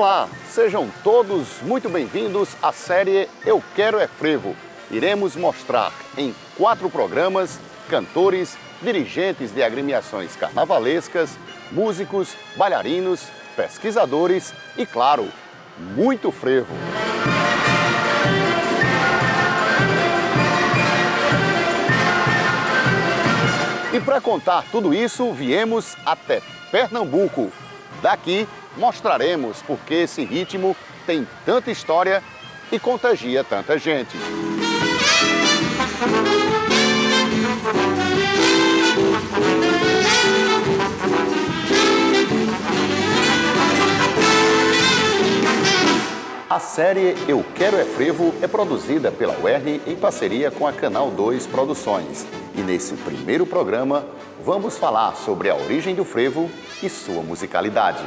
Olá, sejam todos muito bem-vindos à série Eu Quero é Frevo. Iremos mostrar em 4 programas cantores, dirigentes de agremiações carnavalescas, músicos, bailarinos, pesquisadores e, claro, muito frevo. E para contar tudo isso, viemos até Pernambuco. Daqui mostraremos por que esse ritmo tem tanta história e contagia tanta gente. A série Eu Quero é Frevo é produzida pela UERN em parceria com a Canal 2 Produções. E nesse primeiro programa, vamos falar sobre a origem do frevo e sua musicalidade.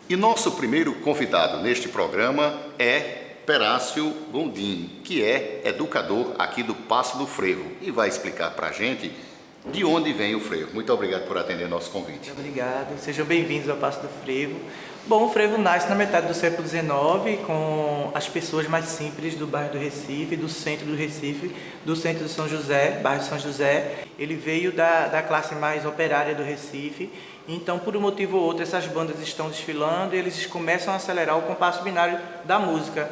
E nosso primeiro convidado neste programa é Perácio Gondim, que é educador aqui do Passo do Frevo e vai explicar para a gente de onde vem o frevo. Muito obrigado por atender nosso convite. Muito obrigado, sejam bem-vindos ao Passo do Frevo. Bom, o frevo nasce na metade do século XIX com as pessoas mais simples do bairro do Recife, do centro do Recife, do centro de São José, bairro de São José. Ele veio da classe mais operária do Recife, então por um motivo ou outro essas bandas estão desfilando e eles começam a acelerar o compasso binário da música.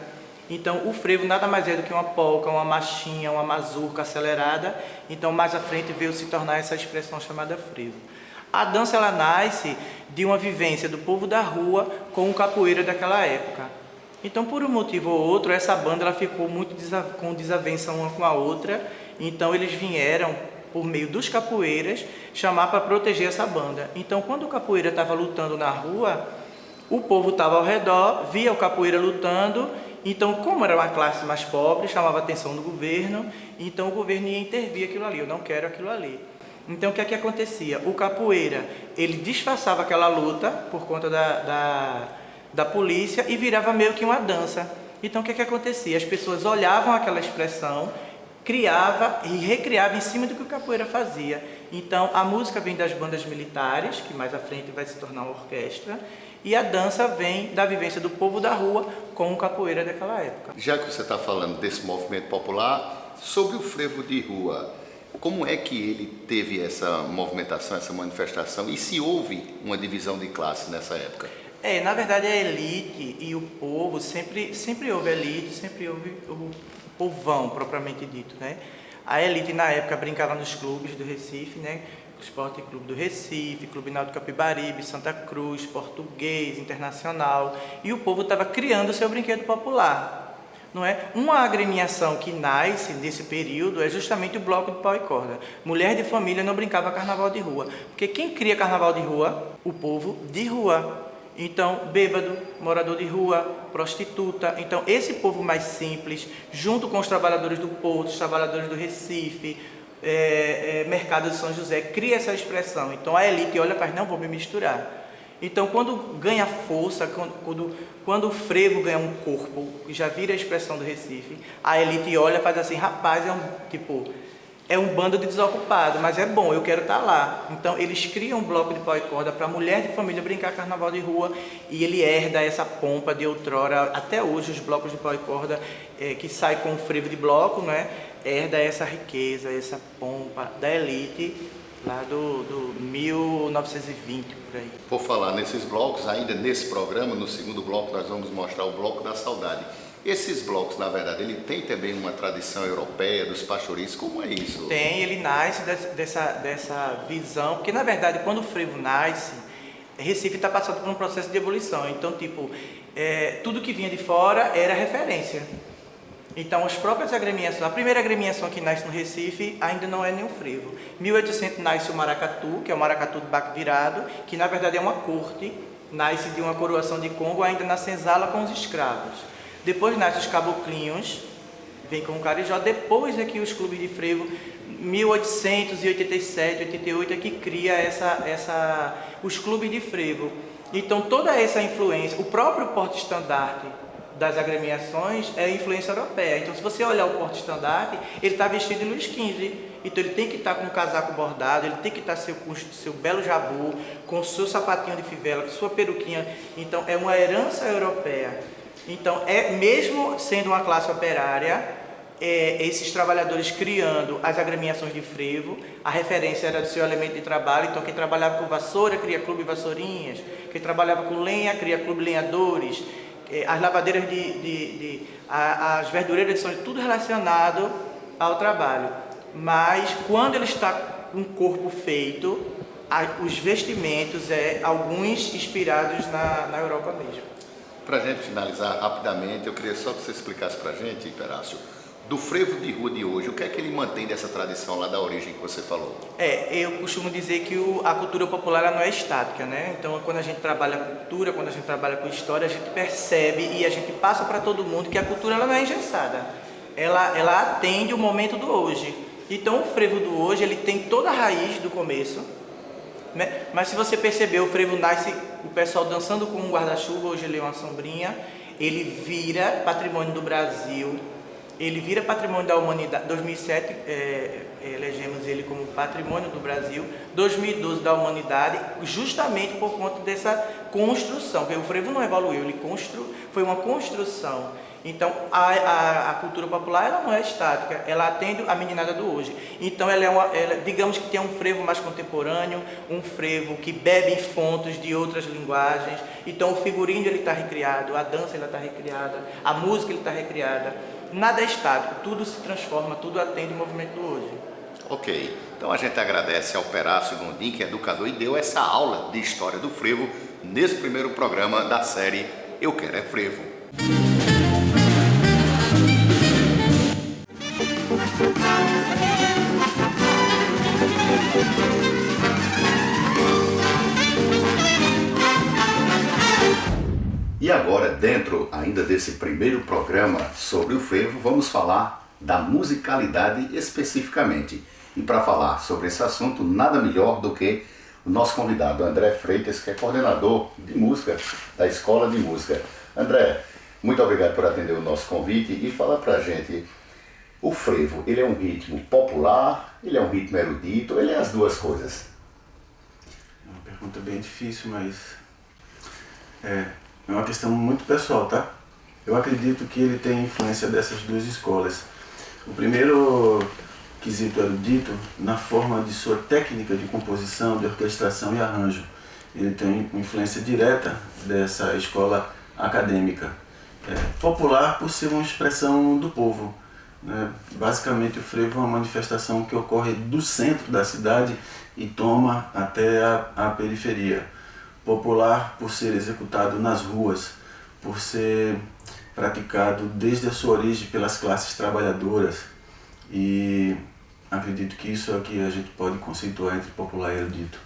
Então o frevo nada mais é do que uma polca, uma marchinha, uma mazurca acelerada, então mais à frente veio se tornar essa expressão chamada frevo. A dança ela nasce de uma vivência do povo da rua com o capoeira daquela época. Então, por um motivo ou outro, essa banda ela ficou muito com desavença uma com a outra. Então, eles vieram, por meio dos capoeiras, chamar para proteger essa banda. Então, quando o capoeira estava lutando na rua, o povo estava ao redor, via o capoeira lutando. Então, como era uma classe mais pobre, chamava a atenção do governo. Então, o governo ia intervir aquilo ali. Eu não quero aquilo ali. Então, o que é que acontecia? O capoeira, ele disfarçava aquela luta por conta da polícia e virava meio que uma dança. Então, o que é que acontecia? As pessoas olhavam aquela expressão, criava e recriava em cima do que o capoeira fazia. Então, a música vem das bandas militares, que mais à frente vai se tornar uma orquestra, e a dança vem da vivência do povo da rua com o capoeira daquela época. Já que você está falando desse movimento popular, sobre o frevo de rua, como é que ele teve essa movimentação, essa manifestação, e se houve uma divisão de classe nessa época? Na verdade a elite e o povo, sempre houve elite, sempre houve o povão propriamente dito, né? A elite na época brincava nos clubes do Recife, né? Esporte Clube do Recife, Clube Náutico Capibaribe, Santa Cruz, Português, Internacional, e o povo estava criando o seu brinquedo popular. Não é? Uma agremiação que nasce nesse período é justamente o bloco de pau e corda. Mulher de família não brincava carnaval de rua, porque quem cria carnaval de rua? O povo de rua. Então, bêbado, morador de rua, prostituta. Então, esse povo mais simples, junto com os trabalhadores do Porto, os trabalhadores do Recife, mercado de São José, cria essa expressão. Então, a elite olha e faz, não vou me misturar. Então, quando ganha força, quando o frevo ganha um corpo, que já vira a expressão do Recife, a elite olha e faz assim, rapaz, é um bando de desocupado, mas é bom, eu quero estar lá. Então, eles criam um bloco de pau e corda para a mulher de família brincar carnaval de rua e ele herda essa pompa de outrora. Até hoje, os blocos de pau e corda que saem com o frevo de bloco, né, herda essa riqueza, essa pompa da elite, lá do 1920, por aí. Por falar nesses blocos, ainda nesse programa, no segundo bloco, nós vamos mostrar o Bloco da Saudade. Esses blocos, na verdade, ele tem também uma tradição europeia dos pastoris, como é isso? Tem, ele nasce dessa visão, porque na verdade, quando o frevo nasce, Recife está passando por um processo de ebulição, então tudo que vinha de fora era referência. Então, as próprias agremiações, a primeira agremiação que nasce no Recife ainda não é nem o frevo. 1800 nasce o maracatu, que é o maracatu de baque virado, que na verdade é uma corte, nasce de uma coroação de Congo ainda na senzala com os escravos. Depois nasce os caboclinhos, vem com o carijó, depois é que os clubes de frevo, 1887, 88, é que cria os clubes de frevo. Então, toda essa influência, o próprio porte-estandarte das agremiações é influência europeia. Então, se você olhar o porte-estandarte, ele está vestido de Luís XV. Então ele tem que estar com o casaco bordado, ele tem que estar com seu belo jabu, com o seu sapatinho de fivela, com sua peruquinha. Então é uma herança europeia. Então, mesmo sendo uma classe operária, esses trabalhadores criando as agremiações de frevo, a referência era do seu elemento de trabalho. Então quem trabalhava com vassoura cria clube vassourinhas, quem trabalhava com lenha cria clube lenhadores, as lavadeiras as verdureiras de São João, tudo relacionado ao trabalho. Mas quando ele está com o corpo feito, os vestimentos alguns inspirados na Europa mesmo. Para a gente finalizar rapidamente, eu queria só que você explicasse para a gente, Perácio, do frevo de rua de hoje, o que é que ele mantém dessa tradição lá da origem que você falou? Eu costumo dizer que a cultura popular ela não é estática, né? Então, quando a gente trabalha com cultura, quando a gente trabalha com história, a gente percebe e a gente passa para todo mundo que a cultura ela não é engessada. Ela atende o momento do hoje. Então, o frevo do hoje, ele tem toda a raiz do começo, né? Mas se você perceber, o frevo nasce, o pessoal dançando com um guarda-chuva, hoje ele é uma sombrinha, ele vira patrimônio do Brasil, ele vira patrimônio da humanidade. 2007 elegemos ele como patrimônio do Brasil, 2012 da humanidade, justamente por conta dessa construção, porque o frevo não evoluiu, foi uma construção. Então a cultura popular ela não é estática, ela atende a meninada do hoje. Então digamos que tem um frevo mais contemporâneo, um frevo que bebe em fontes de outras linguagens. Então o figurino ele está recriado, a dança ela está recriada, a música ele está recriada. Nada é estático, tudo se transforma, tudo atende o movimento do hoje. Ok, então a gente agradece ao Perácio Gondim, que é educador e deu essa aula de história do frevo nesse primeiro programa da série Eu Quero é Frevo. E agora, dentro ainda desse primeiro programa sobre o frevo, vamos falar da musicalidade especificamente. E para falar sobre esse assunto, nada melhor do que o nosso convidado, André Freitas, que é coordenador de música da Escola de Música. André, muito obrigado por atender o nosso convite e falar para a gente, o frevo, ele é um ritmo popular, ele é um ritmo erudito, ele é as duas coisas? É uma pergunta bem difícil, mas é uma questão muito pessoal, tá? Eu acredito que ele tem influência dessas duas escolas. O primeiro quesito erudito, na forma de sua técnica de composição, de orquestração e arranjo. Ele tem influência direta dessa escola acadêmica. Popular por ser uma expressão do povo, né? Basicamente o frevo é uma manifestação que ocorre do centro da cidade e toma até a periferia. Popular por ser executado nas ruas, por ser praticado desde a sua origem pelas classes trabalhadoras, e acredito que isso é o que a gente pode conceituar entre popular e erudito.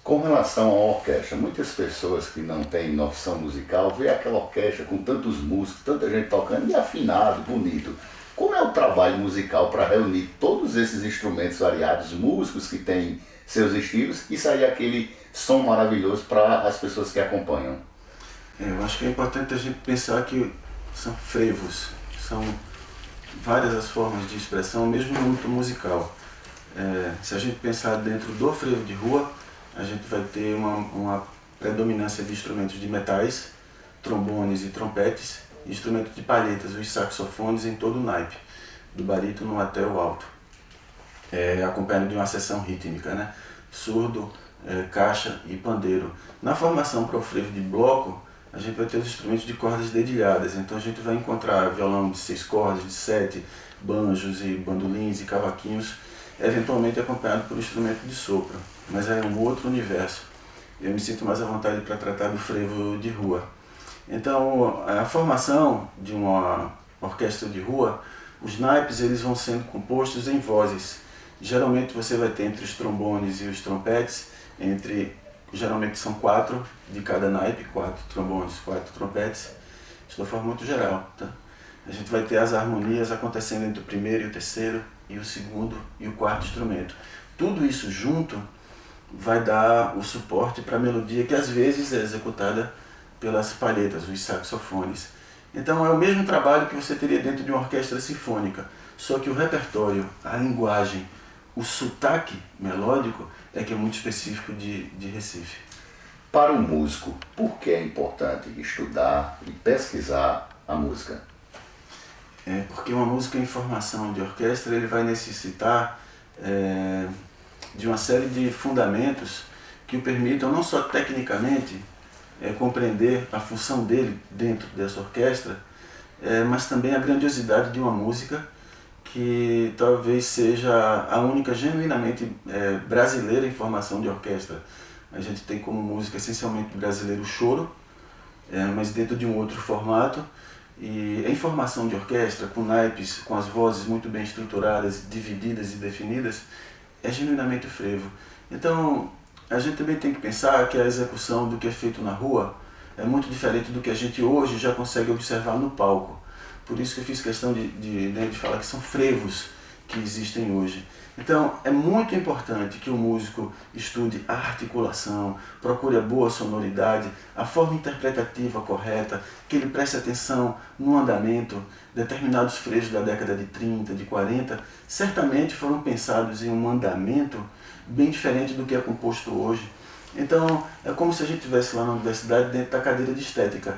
Com relação à orquestra, muitas pessoas que não têm noção musical vê aquela orquestra com tantos músicos, tanta gente tocando e afinado, bonito. Como é o trabalho musical para reunir todos esses instrumentos variados, músicos que têm seus estilos e sair aquele som maravilhoso para as pessoas que acompanham? Eu acho que é importante a gente pensar que são frevos, são várias as formas de expressão, mesmo no âmbito musical. Se a gente pensar dentro do frevo de rua, a gente vai ter uma predominância de instrumentos de metais, trombones e trompetes, e instrumentos de palhetas, os saxofones em todo o naipe, do barítono até o alto, acompanhado de uma seção rítmica, né? Surdo, caixa e pandeiro. Na formação para o frevo de bloco, a gente vai ter os instrumentos de cordas dedilhadas, então a gente vai encontrar violão de 6 cordas, de 7, banjos e bandolins e cavaquinhos, eventualmente acompanhado por instrumento de sopro, mas é um outro universo. Eu me sinto mais à vontade para tratar do frevo de rua. Então, a formação de uma orquestra de rua, os naipes eles vão sendo compostos em vozes. Geralmente você vai ter entre os trombones e os trompetes, geralmente são 4 de cada naipe, 4 trombones, 4 trompetes, isso de uma forma muito geral, tá? A gente vai ter as harmonias acontecendo entre o primeiro e o terceiro, e o segundo e o quarto instrumento. Tudo isso junto vai dar o suporte para a melodia que às vezes é executada pelas palhetas, os saxofones. Então é o mesmo trabalho que você teria dentro de uma orquestra sinfônica, Só que o repertório, a linguagem, o sotaque melódico é que é muito específico de Recife. Para um músico, por que é importante estudar e pesquisar a música? Porque uma música em formação de orquestra ele vai necessitar de uma série de fundamentos que o permitam não só tecnicamente compreender a função dele dentro dessa orquestra, mas também a grandiosidade de uma música que talvez seja a única genuinamente brasileira em formação de orquestra. A gente tem como música essencialmente brasileiro o choro, mas dentro de um outro formato, e em formação de orquestra, com naipes, com as vozes muito bem estruturadas, divididas e definidas, é genuinamente o frevo. Então, a gente também tem que pensar que a execução do que é feito na rua é muito diferente do que a gente hoje já consegue observar no palco. Por isso que eu fiz questão de falar que são frevos que existem hoje. Então, é muito importante que o músico estude a articulação, procure a boa sonoridade, a forma interpretativa correta, que ele preste atenção no andamento. Determinados frevos da década de 30, de 40, certamente foram pensados em um andamento bem diferente do que é composto hoje. Então, é como se a gente estivesse lá na universidade dentro da cadeira de estética,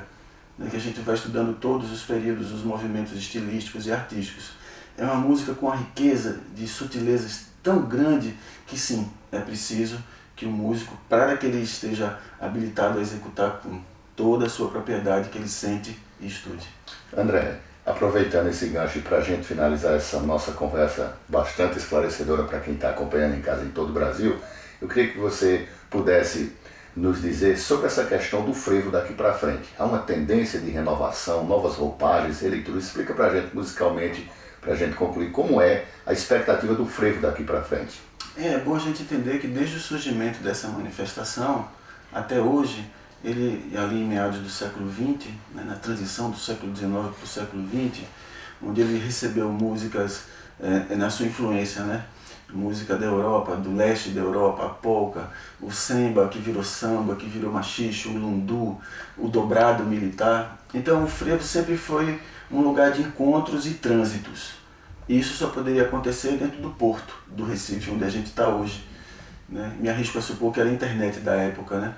né, que a gente vai estudando todos os períodos, os movimentos estilísticos e artísticos. É uma música com uma riqueza de sutilezas tão grande que sim, é preciso que o músico, para que ele esteja habilitado a executar com toda a sua propriedade, que ele sente e estude. André, aproveitando esse gancho para a gente finalizar essa nossa conversa bastante esclarecedora para quem está acompanhando em casa em todo o Brasil, eu queria que você pudesse nos dizer sobre essa questão do frevo daqui para frente. Há uma tendência de renovação, novas roupagens, releituras. Explica para a gente musicalmente, para a gente concluir, como é a expectativa do frevo daqui para frente. É bom a gente entender que desde o surgimento dessa manifestação até hoje, ele ali em meados do século XX, né, na transição do século XIX para o século XX, onde ele recebeu músicas na sua influência, né? Música da Europa, do leste da Europa, a polca, o samba que virou machixe, o lundu, o dobrado militar. Então o frevo sempre foi um lugar de encontros e trânsitos. E isso só poderia acontecer dentro do porto do Recife, onde a gente está hoje, né? Me arrisco a supor que era a internet da época, né?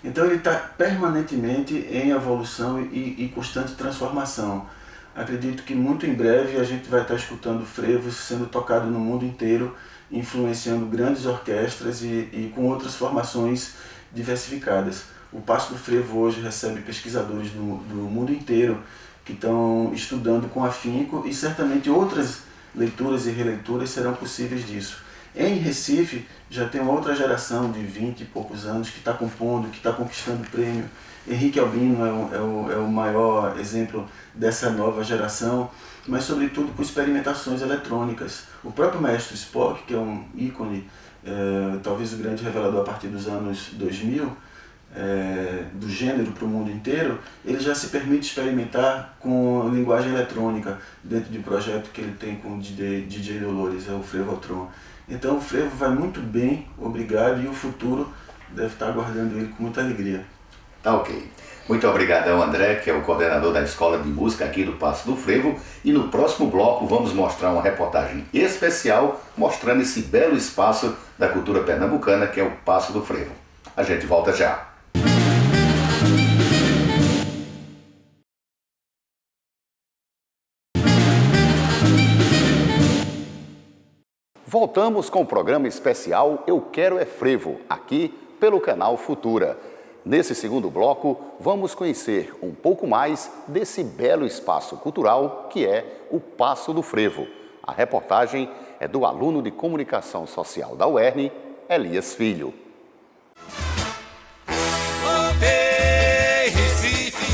Então ele está permanentemente em evolução e constante transformação. Acredito que muito em breve a gente vai estar escutando frevos sendo tocado no mundo inteiro, influenciando grandes orquestras e com outras formações diversificadas. O Passo do Frevo hoje recebe pesquisadores do mundo inteiro que estão estudando com afinco e certamente outras leituras e releituras serão possíveis disso. Em Recife já tem uma outra geração de 20 e poucos anos que está compondo, que está conquistando o prêmio. Henrique Albino é o maior exemplo dessa nova geração, mas sobretudo com experimentações eletrônicas. O próprio Maestro Spock, que é um ícone, talvez o grande revelador a partir dos anos 2000, do gênero para o mundo inteiro, ele já se permite experimentar com linguagem eletrônica dentro de um projeto que ele tem com o DJ Dolores, o Frevotron. Então o frevo vai muito bem, obrigado, e o futuro deve estar aguardando ele com muita alegria. Tá ok. Muito obrigadão, André, que é o coordenador da Escola de Música aqui do Passo do Frevo. E no próximo bloco vamos mostrar uma reportagem especial mostrando esse belo espaço da cultura pernambucana que é o Passo do Frevo. A gente volta já. Voltamos com o programa especial Eu Quero é Frevo, aqui pelo canal Futura. Nesse segundo bloco, vamos conhecer um pouco mais desse belo espaço cultural que é o Passo do Frevo. A reportagem é do aluno de Comunicação Social da UERN, Elias Filho. Voltei, Recife,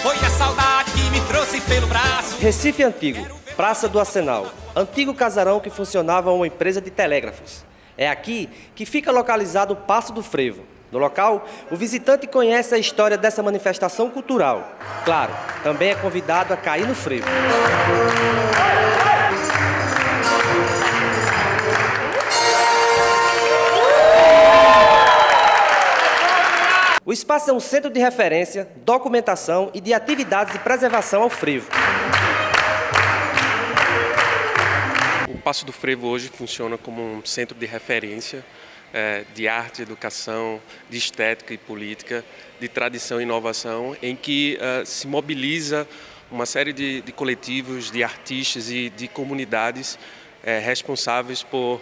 foi a saudade que me trouxe pelo braço. Recife Antigo, Praça do Arsenal, antigo casarão que funcionava uma empresa de telégrafos. É aqui que fica localizado o Passo do Frevo. No local, o visitante conhece a história dessa manifestação cultural. Claro, também é convidado a cair no frevo. O espaço é um centro de referência, documentação e de atividades de preservação ao frevo. Passo do Frevo hoje funciona como um centro de referência de arte, educação, de estética e política, de tradição e inovação, em que se mobiliza uma série de coletivos, de artistas e de comunidades responsáveis por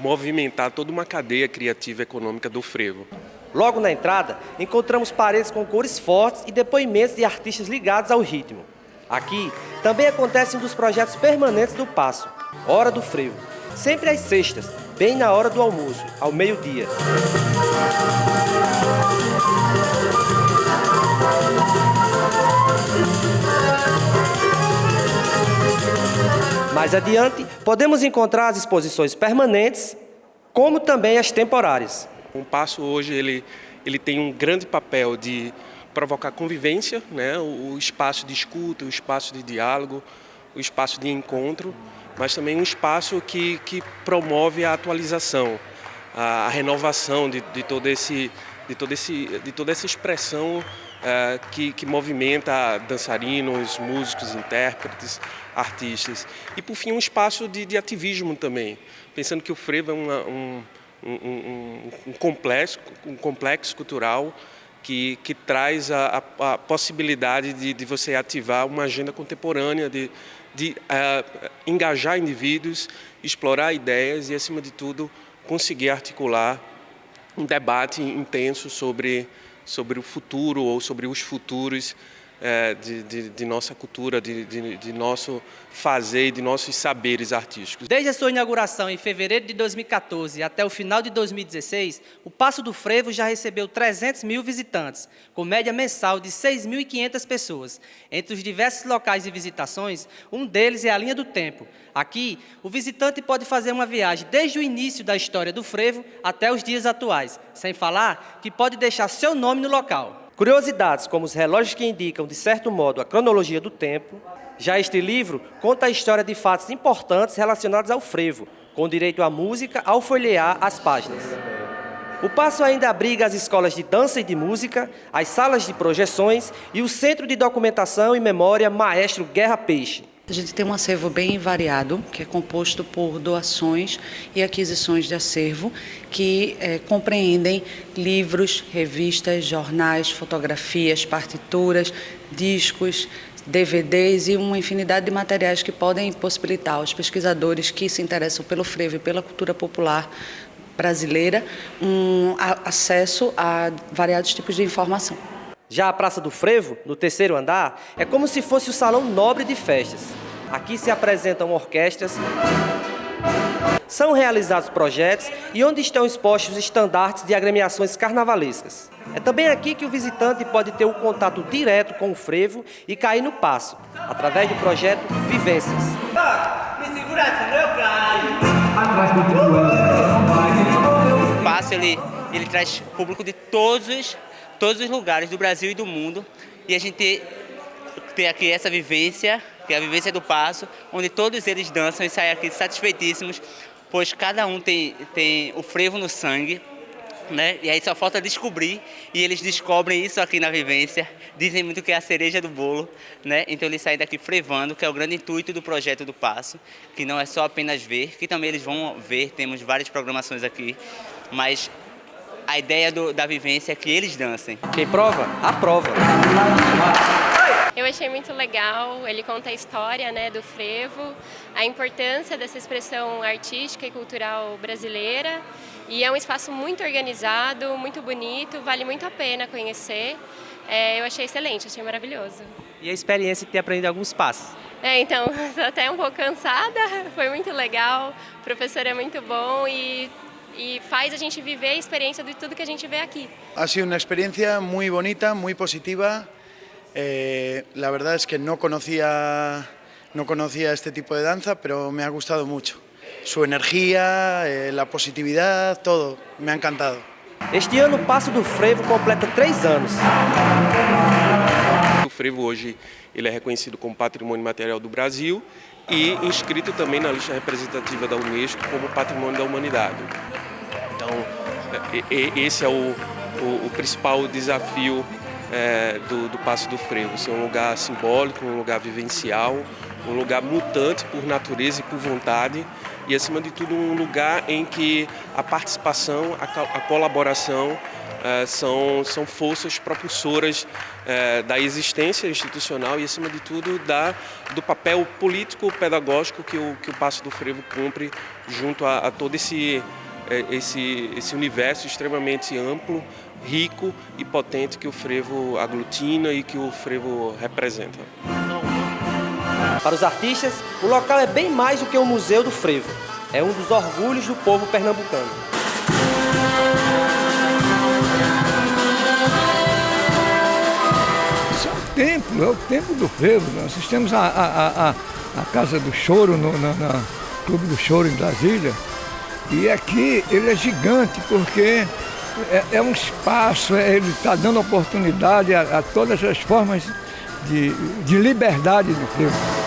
movimentar toda uma cadeia criativa e econômica do frevo. Logo na entrada, encontramos paredes com cores fortes e depoimentos de artistas ligados ao ritmo. Aqui também acontece um dos projetos permanentes do Passo, Hora do Frevo, sempre às sextas, bem na hora do almoço, ao meio-dia. Mais adiante, podemos encontrar as exposições permanentes, como também as temporárias. O Passo hoje ele tem um grande papel de provocar convivência, né? O espaço de escuta, o espaço de diálogo, o espaço de encontro, mas também um espaço que promove a atualização, a renovação de toda essa expressão que movimenta dançarinos, músicos, intérpretes, artistas. E, por fim, um espaço de ativismo também, pensando que o frevo é um complexo cultural que traz a possibilidade de você ativar uma agenda contemporânea, de engajar indivíduos, explorar ideias e, acima de tudo, conseguir articular um debate intenso sobre o futuro ou sobre os futuros de nossa cultura, de nosso fazer e de nossos saberes artísticos. Desde a sua inauguração em fevereiro de 2014 até o final de 2016, o Passo do Frevo já recebeu 300 mil visitantes, com média mensal de 6.500 pessoas. Entre os diversos locais de visitações, um deles é a Linha do Tempo. Aqui, o visitante pode fazer uma viagem desde o início da história do frevo até os dias atuais, sem falar que pode deixar seu nome no local. Curiosidades, como os relógios que indicam, de certo modo, a cronologia do tempo. Já este livro conta a história de fatos importantes relacionados ao frevo, com direito à música ao folhear as páginas. O Passo ainda abriga as escolas de dança e de música, as salas de projeções e o Centro de Documentação e Memória Maestro Guerra Peixe. A gente tem um acervo bem variado, que é composto por doações e aquisições de acervo, que compreendem livros, revistas, jornais, fotografias, partituras, discos, DVDs e uma infinidade de materiais que podem possibilitar aos pesquisadores que se interessam pelo frevo e pela cultura popular brasileira acesso a variados tipos de informação. Já a Praça do Frevo, no terceiro andar, é como se fosse o salão nobre de festas. Aqui se apresentam orquestras, são realizados projetos e onde estão expostos estandartes de agremiações carnavalescas. É também aqui que o visitante pode ter um contato direto com o frevo e cair no passo, através do projeto Vivências. Me segura, senão eu caio. O passo ele traz público de todos os lugares do Brasil e do mundo, e a gente tem aqui essa vivência, que é a vivência do Passo, onde todos eles dançam e saem aqui satisfeitíssimos, pois cada um tem o frevo no sangue, né? E aí só falta descobrir, e eles descobrem isso aqui na vivência, dizem muito que é a cereja do bolo, né? Então eles saem daqui frevando, que é o grande intuito do projeto do Passo, que não é só apenas ver, que também eles vão ver, temos várias programações aqui, mas a ideia da vivência é que eles dancem. Quem prova, aprova. Eu achei muito legal, ele conta a história, né, do frevo, a importância dessa expressão artística e cultural brasileira, e é um espaço muito organizado, muito bonito, vale muito a pena conhecer. Eu achei excelente, achei maravilhoso. E a experiência de ter aprendido alguns passos? Então, estou até um pouco cansada, foi muito legal, o professor é muito bom e faz a gente viver a experiência de tudo que a gente vê aqui. Ha sido una experiencia muy bonita, muy positiva. La verdad es que no conocía este tipo de danza, pero me ha gustado mucho. Su energía, la positividad, todo, me ha encantado. Este ano o Passo do Frevo completa 3 anos. O frevo hoje ele é reconhecido como Patrimônio Material do Brasil e inscrito também na lista representativa da Unesco como Patrimônio da Humanidade. Então, esse é o principal desafio do Passo do Frevo. Ser um lugar simbólico, um lugar vivencial, um lugar mutante por natureza e por vontade e, acima de tudo, um lugar em que a participação, a colaboração são forças propulsoras da existência institucional e, acima de tudo, do papel político-pedagógico que o Passo do Frevo cumpre junto a todo esse universo extremamente amplo, rico e potente que o frevo aglutina e que o frevo representa. Para os artistas, o local é bem mais do que um museu do frevo. É um dos orgulhos do povo pernambucano. Isso é o templo do frevo. Nós temos a Casa do Choro, no Clube do Choro em Brasília. E aqui ele é gigante porque é um espaço, ele está dando oportunidade a todas as formas de liberdade do frevo.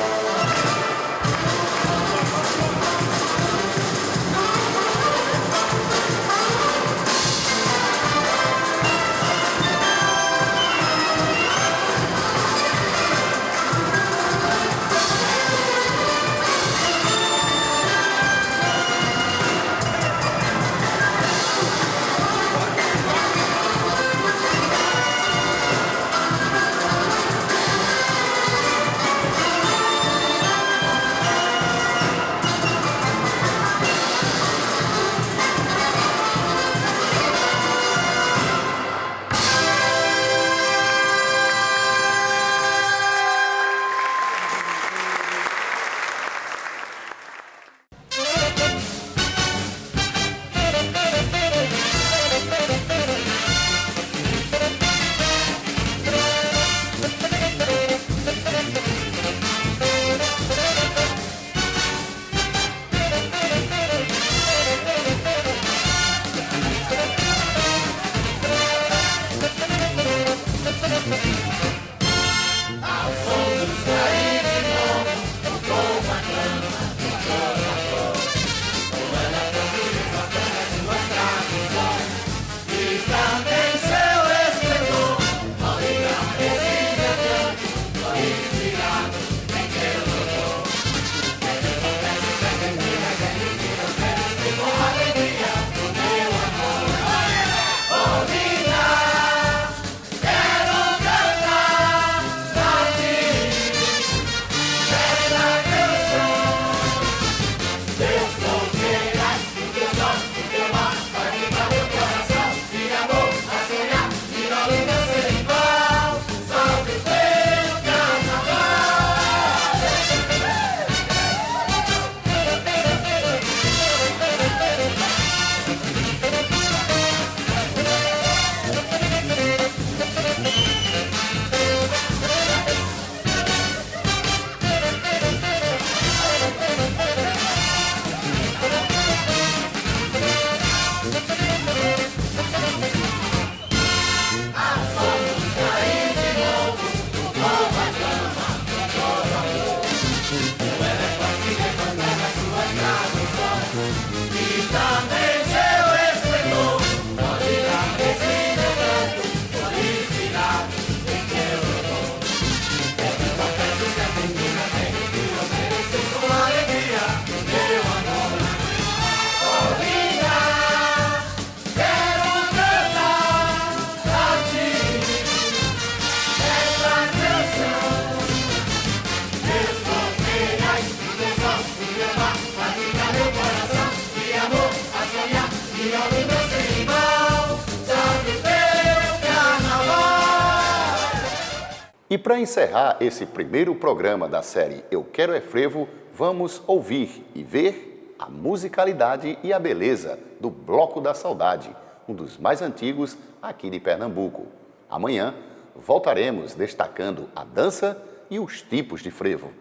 E para encerrar esse primeiro programa da série Eu Quero é Frevo, vamos ouvir e ver a musicalidade e a beleza do Bloco da Saudade, um dos mais antigos aqui de Pernambuco. Amanhã voltaremos destacando a dança e os tipos de frevo.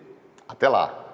Até lá!